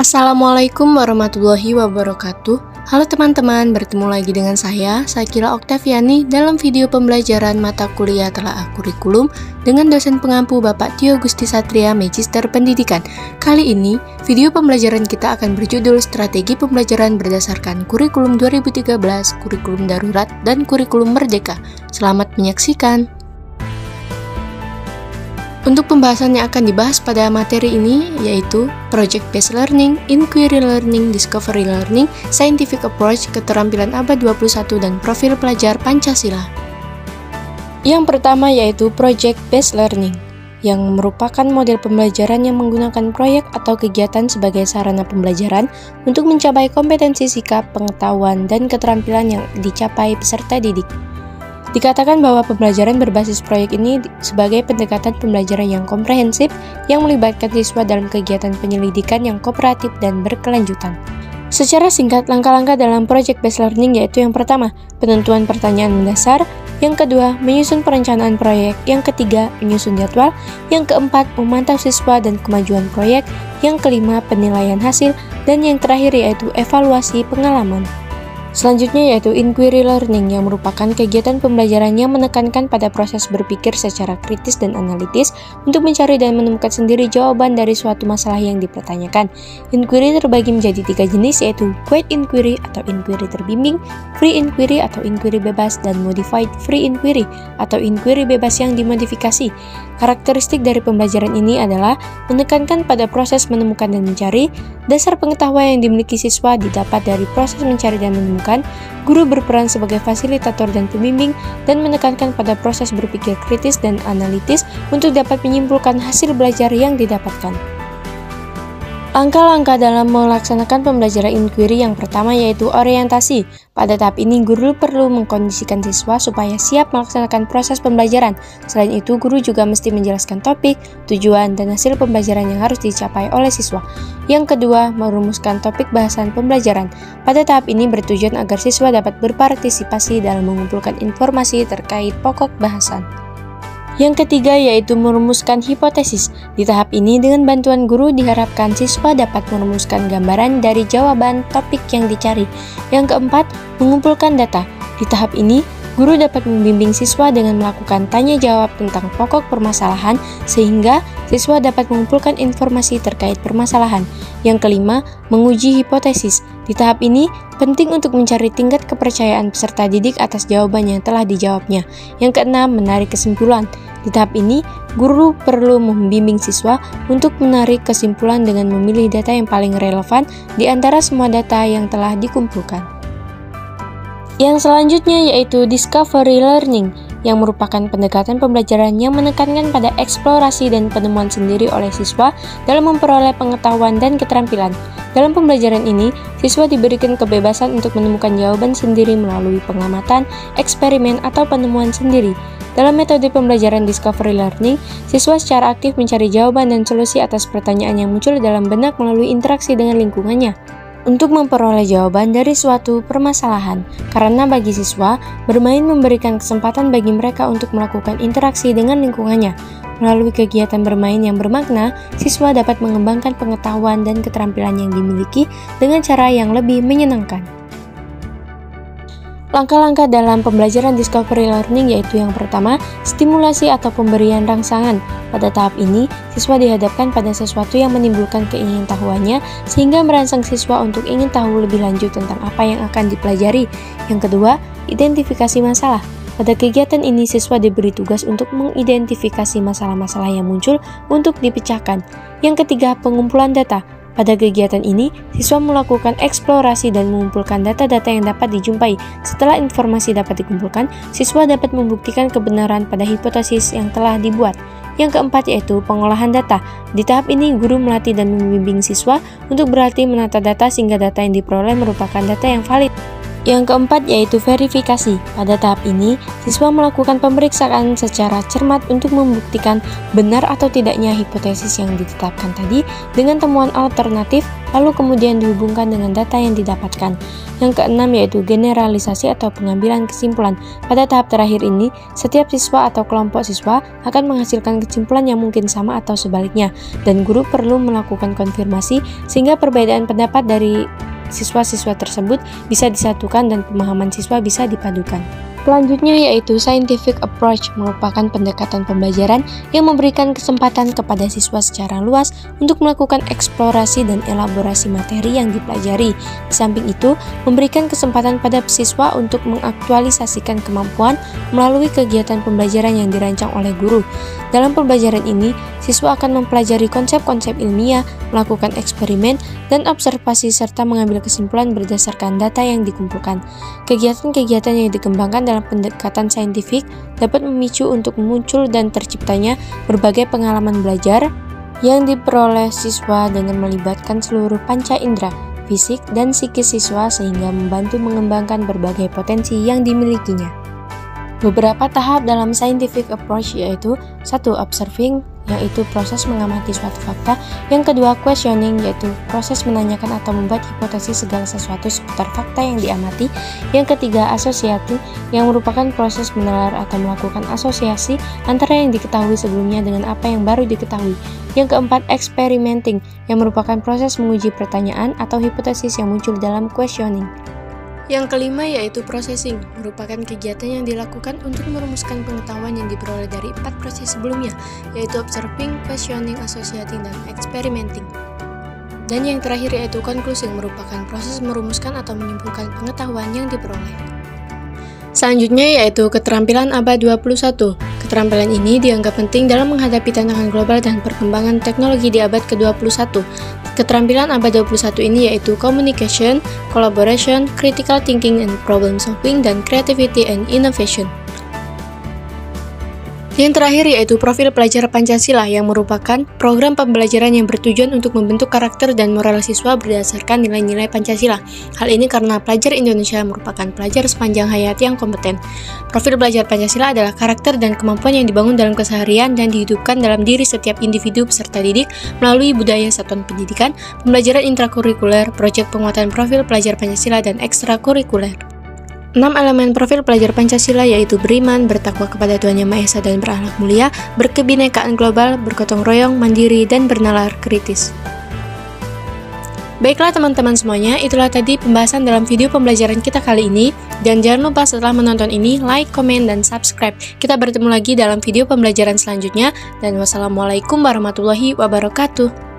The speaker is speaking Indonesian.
Assalamualaikum warahmatullahi wabarakatuh. Halo teman-teman, bertemu lagi dengan saya Sakila Oktaviani dalam video pembelajaran mata kuliah telaah kurikulum dengan dosen pengampu Bapak Tio Gusti Satria, Magister Pendidikan. Kali ini, video pembelajaran kita akan berjudul Strategi Pembelajaran Berdasarkan Kurikulum 2013, Kurikulum Darurat, dan Kurikulum Merdeka. Selamat menyaksikan. Untuk pembahasan yang akan dibahas pada materi ini yaitu Project Based Learning, Inquiry Learning, Discovery Learning, Scientific Approach, Keterampilan Abad 21, dan Profil Pelajar Pancasila. Yang pertama yaitu Project Based Learning, yang merupakan model pembelajaran yang menggunakan proyek atau kegiatan sebagai sarana pembelajaran untuk mencapai kompetensi sikap, pengetahuan, dan keterampilan yang dicapai peserta didik. Dikatakan bahwa pembelajaran berbasis proyek ini sebagai pendekatan pembelajaran yang komprehensif yang melibatkan siswa dalam kegiatan penyelidikan yang kooperatif dan berkelanjutan. Secara singkat, langkah-langkah dalam Project Based Learning yaitu yang pertama, penentuan pertanyaan mendasar, yang kedua, menyusun perencanaan proyek, yang ketiga, menyusun jadwal, yang keempat, memantau siswa dan kemajuan proyek, yang kelima, penilaian hasil, dan yang terakhir yaitu evaluasi pengalaman. Selanjutnya yaitu Inquiry Learning, yang merupakan kegiatan pembelajaran yang menekankan pada proses berpikir secara kritis dan analitis untuk mencari dan menemukan sendiri jawaban dari suatu masalah yang dipertanyakan. Inquiry terbagi menjadi 3 jenis yaitu Guided Inquiry atau Inquiry terbimbing, Free Inquiry atau Inquiry bebas, dan Modified Free Inquiry atau Inquiry bebas yang dimodifikasi. Karakteristik dari pembelajaran ini adalah menekankan pada proses menemukan dan mencari, dasar pengetahuan yang dimiliki siswa didapat dari proses mencari dan menemukan, guru berperan sebagai fasilitator dan pembimbing, dan menekankan pada proses berpikir kritis dan analitis untuk dapat menyimpulkan hasil belajar yang didapatkan. Langkah-langkah dalam melaksanakan pembelajaran inquiry yang pertama yaitu orientasi. Pada tahap ini, guru perlu mengkondisikan siswa supaya siap melaksanakan proses pembelajaran. Selain itu, guru juga mesti menjelaskan topik, tujuan, dan hasil pembelajaran yang harus dicapai oleh siswa. Yang kedua, merumuskan topik bahasan pembelajaran. Pada tahap ini bertujuan agar siswa dapat berpartisipasi dalam mengumpulkan informasi terkait pokok bahasan. Yang ketiga yaitu merumuskan hipotesis. Di tahap ini dengan bantuan guru diharapkan siswa dapat merumuskan gambaran dari jawaban topik yang dicari. Yang keempat, mengumpulkan data. Di tahap ini, guru dapat membimbing siswa dengan melakukan tanya jawab tentang pokok permasalahan sehingga siswa dapat mengumpulkan informasi terkait permasalahan. Yang kelima, menguji hipotesis. Di tahap ini, penting untuk mencari tingkat kepercayaan peserta didik atas jawaban yang telah dijawabnya. Yang keenam, menarik kesimpulan. Di tahap ini, guru perlu membimbing siswa untuk menarik kesimpulan dengan memilih data yang paling relevan di antara semua data yang telah dikumpulkan. Yang selanjutnya yaitu Discovery Learning, yang merupakan pendekatan pembelajaran yang menekankan pada eksplorasi dan penemuan sendiri oleh siswa dalam memperoleh pengetahuan dan keterampilan. Dalam pembelajaran ini, siswa diberikan kebebasan untuk menemukan jawaban sendiri melalui pengamatan, eksperimen, atau penemuan sendiri. Dalam metode pembelajaran Discovery Learning, siswa secara aktif mencari jawaban dan solusi atas pertanyaan yang muncul dalam benak melalui interaksi dengan lingkungannya untuk memperoleh jawaban dari suatu permasalahan. Karena bagi siswa, bermain memberikan kesempatan bagi mereka untuk melakukan interaksi dengan lingkungannya. Melalui kegiatan bermain yang bermakna, siswa dapat mengembangkan pengetahuan dan keterampilan yang dimiliki dengan cara yang lebih menyenangkan. Langkah-langkah dalam pembelajaran Discovery Learning yaitu yang pertama, stimulasi atau pemberian rangsangan. Pada tahap ini, siswa dihadapkan pada sesuatu yang menimbulkan keingintahuannya sehingga merangsang siswa untuk ingin tahu lebih lanjut tentang apa yang akan dipelajari. Yang kedua, identifikasi masalah. Pada kegiatan ini, siswa diberi tugas untuk mengidentifikasi masalah-masalah yang muncul untuk dipecahkan. Yang ketiga, pengumpulan data. Pada kegiatan ini, siswa melakukan eksplorasi dan mengumpulkan data-data yang dapat dijumpai. Setelah informasi dapat dikumpulkan, siswa dapat membuktikan kebenaran pada hipotesis yang telah dibuat. Yang keempat yaitu pengolahan data. Di tahap ini, guru melatih dan membimbing siswa untuk berlatih menata data sehingga data yang diperoleh merupakan data yang valid. Yang keempat yaitu verifikasi. Pada tahap ini, siswa melakukan pemeriksaan secara cermat untuk membuktikan benar atau tidaknya hipotesis yang ditetapkan tadi dengan temuan alternatif, lalu kemudian dihubungkan dengan data yang didapatkan. Yang keenam yaitu generalisasi atau pengambilan kesimpulan. Pada tahap terakhir ini, setiap siswa atau kelompok siswa akan menghasilkan kesimpulan yang mungkin sama atau sebaliknya, dan guru perlu melakukan konfirmasi sehingga perbedaan pendapat dari siswa-siswa tersebut bisa disatukan dan pemahaman siswa bisa dipadukan. Selanjutnya yaitu scientific approach, merupakan pendekatan pembelajaran yang memberikan kesempatan kepada siswa secara luas untuk melakukan eksplorasi dan elaborasi materi yang dipelajari. Di samping itu, memberikan kesempatan pada siswa untuk mengaktualisasikan kemampuan melalui kegiatan pembelajaran yang dirancang oleh guru. Dalam pembelajaran ini, siswa akan mempelajari konsep-konsep ilmiah, melakukan eksperimen, dan observasi serta mengambil kesimpulan berdasarkan data yang dikumpulkan. Kegiatan-kegiatan yang dikembangkan dalam pendekatan saintifik dapat memicu untuk muncul dan terciptanya berbagai pengalaman belajar yang diperoleh siswa dengan melibatkan seluruh panca indera, fisik dan psikis siswa sehingga membantu mengembangkan berbagai potensi yang dimilikinya. Beberapa tahap dalam scientific approach yaitu 1. Observing, yaitu proses mengamati suatu fakta. Yang kedua, questioning, yaitu proses menanyakan atau membuat hipotesis segala sesuatu seputar fakta yang diamati. Yang ketiga, associating, yang merupakan proses menalar atau melakukan asosiasi antara yang diketahui sebelumnya dengan apa yang baru diketahui. Yang keempat, experimenting, yang merupakan proses menguji pertanyaan atau hipotesis yang muncul dalam questioning. Yang kelima yaitu processing, merupakan kegiatan yang dilakukan untuk merumuskan pengetahuan yang diperoleh dari 4 proses sebelumnya, yaitu observing, questioning, associating, dan experimenting. Dan yang terakhir yaitu concluding, merupakan proses merumuskan atau menyimpulkan pengetahuan yang diperoleh. Selanjutnya yaitu keterampilan abad 21. Keterampilan ini dianggap penting dalam menghadapi tantangan global dan perkembangan teknologi di abad ke-21. Keterampilan abad 21 ini yaitu communication, collaboration, critical thinking and problem solving, dan creativity and innovation. Yang terakhir yaitu profil pelajar Pancasila, yang merupakan program pembelajaran yang bertujuan untuk membentuk karakter dan moral siswa berdasarkan nilai-nilai Pancasila. Hal ini karena pelajar Indonesia merupakan pelajar sepanjang hayat yang kompeten. Profil pelajar Pancasila adalah karakter dan kemampuan yang dibangun dalam keseharian dan dihidupkan dalam diri setiap individu peserta didik melalui budaya satuan pendidikan, pembelajaran intrakurikuler, proyek penguatan profil pelajar Pancasila, dan ekstrakurikuler. 6 elemen profil pelajar Pancasila yaitu beriman, bertakwa kepada Tuhan Yang Maha Esa dan berakhlak mulia, berkebinekaan global, bergotong royong, mandiri, dan bernalar kritis. Baiklah teman-teman semuanya, itulah tadi pembahasan dalam video pembelajaran kita kali ini. Dan jangan lupa setelah menonton ini, like, komen, dan subscribe. Kita bertemu lagi dalam video pembelajaran selanjutnya. Dan wassalamualaikum warahmatullahi wabarakatuh.